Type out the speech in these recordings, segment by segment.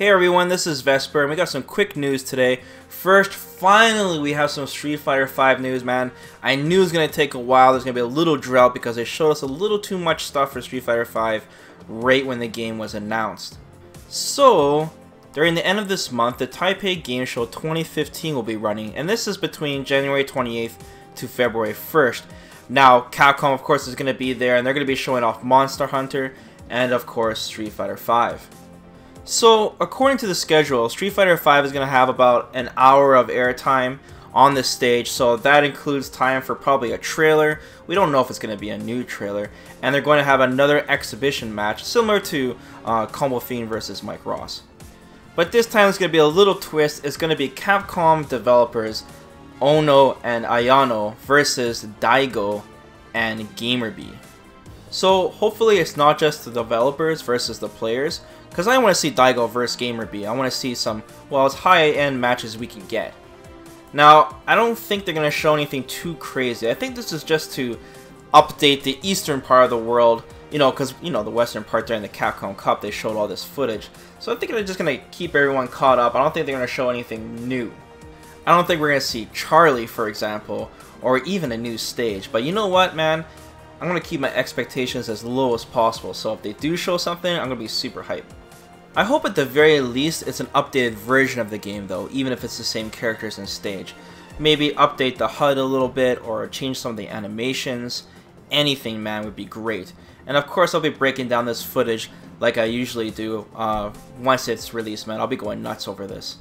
Hey everyone, this is Vesper, and we got some quick news today. First, finally we have some Street Fighter V news, man. I knew it was going to take a while. There's going to be a little drought because they showed us a little too much stuff for Street Fighter V right when the game was announced. So, during the end of this month, the Taipei Game Show 2015 will be running, and this is between January 28th to February 1st. Now, Capcom, of course, is going to be there, and they're going to be showing off Monster Hunter, and of course, Street Fighter V. So, according to the schedule, Street Fighter V is going to have about an hour of airtime on this stage, so that includes time for probably a trailer. We don't know if it's going to be a new trailer, and they're going to have another exhibition match similar to Combo Fiend versus Mike Ross. But this time it's going to be a little twist. It's going to be Capcom developers Ono and Ayano versus Daigo and Gamerby. So hopefully it's not just the developers versus the players, because I want to see Daigo versus Gamerby. I want to see some, well, as high-end matches we can get. Now, I don't think they're going to show anything too crazy. I think this is just to update the eastern part of the world, because, the western part during the Capcom Cup, they showed all this footage. So I think they're just going to keep everyone caught up. I don't think they're going to show anything new. I don't think we're going to see Charlie, for example, or even a new stage. But you know what, man? I'm going to keep my expectations as low as possible. So if they do show something, I'm going to be super hyped. I hope at the very least it's an updated version of the game though, even if it's the same characters and stage. Maybe update the HUD a little bit or change some of the animations. Anything, man, would be great. And of course I'll be breaking down this footage like I usually do once it's released, man. I'll be going nuts over this.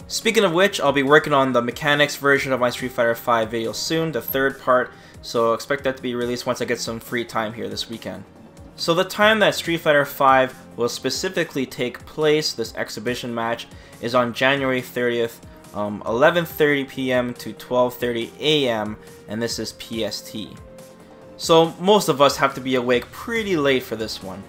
Speaking of which, I'll be working on the mechanics version of my Street Fighter V video soon, the third part, so expect that to be released once I get some free time here this weekend. So the time that Street Fighter V will specifically take place, this exhibition match, is on January 30th, 11:30 p.m. to 12:30 a.m., and this is PST. So most of us have to be awake pretty late for this one.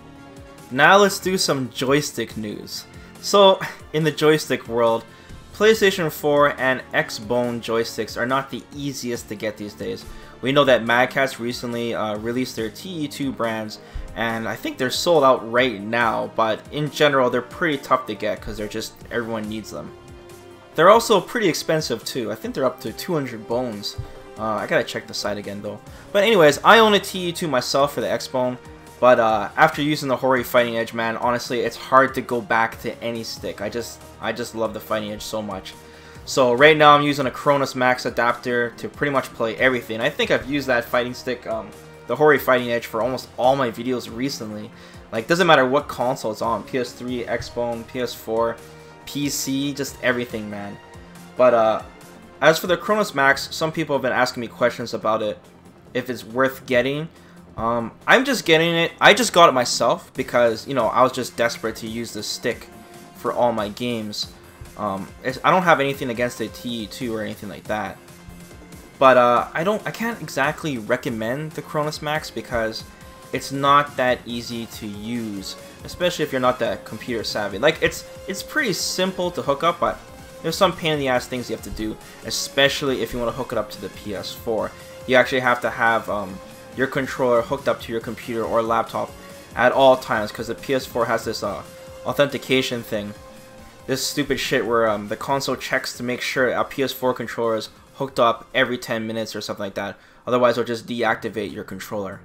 Now let's do some joystick news. So, in the joystick world, PlayStation 4 and Xbone joysticks are not the easiest to get these days. We know that Mad Catz recently released their TE2 brands, and I think they're sold out right now, but in general they're pretty tough to get because everyone needs them. They're also pretty expensive too. I think they're up to 200 bones. I gotta check the site again though. But anyways, I own a TE2 myself for the Xbone, but after using the Hori Fighting Edge, man, honestly it's hard to go back to any stick. I just love the Fighting Edge so much. So right now I'm using a Cronus Max adapter to pretty much play everything. I think I've used that fighting stick, the Hori Fighting Edge, for almost all my videos recently. Like, doesn't matter what console it's on, PS3, Xbone, PS4, PC, just everything, man. But as for the Cronus Max, some people have been asking me questions about it, if it's worth getting. I'm just getting it. I just got it myself because, I was just desperate to use this stick for all my games. I don't have anything against the TE2 or anything like that, but I can't exactly recommend the Cronus Max because it's not that easy to use, especially if you're not that computer savvy. Like, it's pretty simple to hook up, but there's some pain in the ass things you have to do, especially if you want to hook it up to the PS4. You actually have to have your controller hooked up to your computer or laptop at all times because the PS4 has this authentication thing. This stupid shit where the console checks to make sure a PS4 controller is hooked up every 10 minutes or something like that. Otherwise, it'll just deactivate your controller.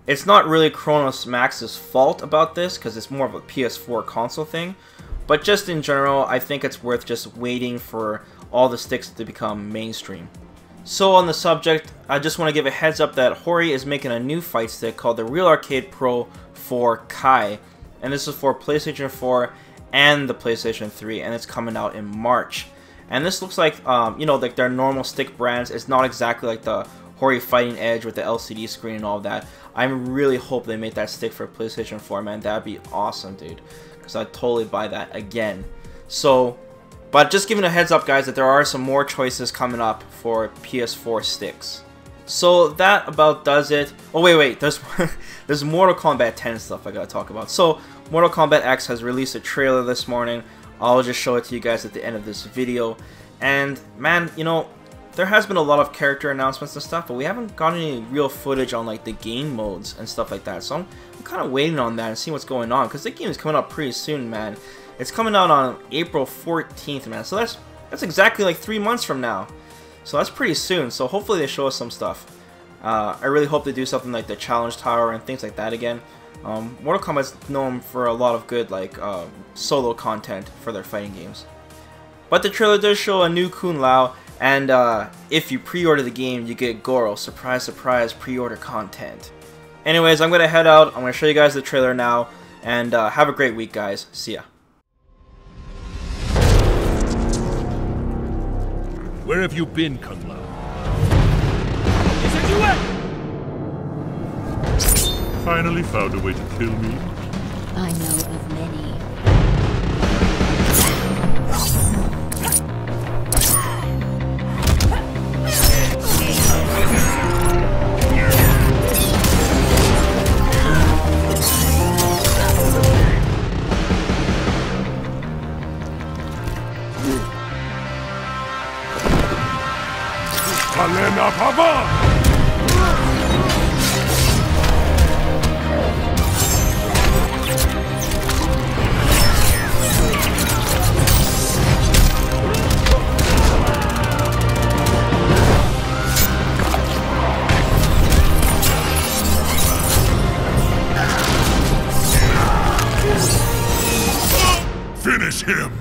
It's not really Cronus Max's fault about this, because it's more of a PS4 console thing. But just in general, I think it's worth just waiting for all the sticks to become mainstream. So on the subject, I just want to give a heads up that Hori is making a new fight stick called the VesperArcade Pro 4 Kai. And this is for PlayStation 4 and the PlayStation 3, and it's coming out in March. And this looks like, like their normal stick brands. It's not exactly like the Hori Fighting Edge with the LCD screen and all that. I really hope they make that stick for PlayStation 4, man. That'd be awesome, dude. Because I'd totally buy that again. So, but just giving a heads up, guys, that there are some more choices coming up for PS4 sticks. So that about does it. Oh wait, there's Mortal Kombat 10 stuff I gotta talk about. So Mortal Kombat X has released a trailer this morning. I'll just show it to you guys at the end of this video. And man, there has been a lot of character announcements and stuff, but we haven't gotten any real footage on like the game modes and stuff like that. So I'm kind of waiting on that and seeing what's going on, because the game is coming up pretty soon, man. It's coming out on April 14th, man. So that's exactly like 3 months from now. So that's pretty soon. So hopefully they show us some stuff. I really hope they do something like the Challenge Tower and things like that again. Mortal Kombat's known for a lot of good like solo content for their fighting games. But the trailer does show a new Kung Lao, and if you pre-order the game, you get Goro. Surprise, surprise, pre-order content. Anyways, I'm gonna head out. I'm gonna show you guys the trailer now, and have a great week, guys. See ya. Where have you been, Kung Lao? Finally found a way to kill me? I know of many. Kalena Pava! Finish him!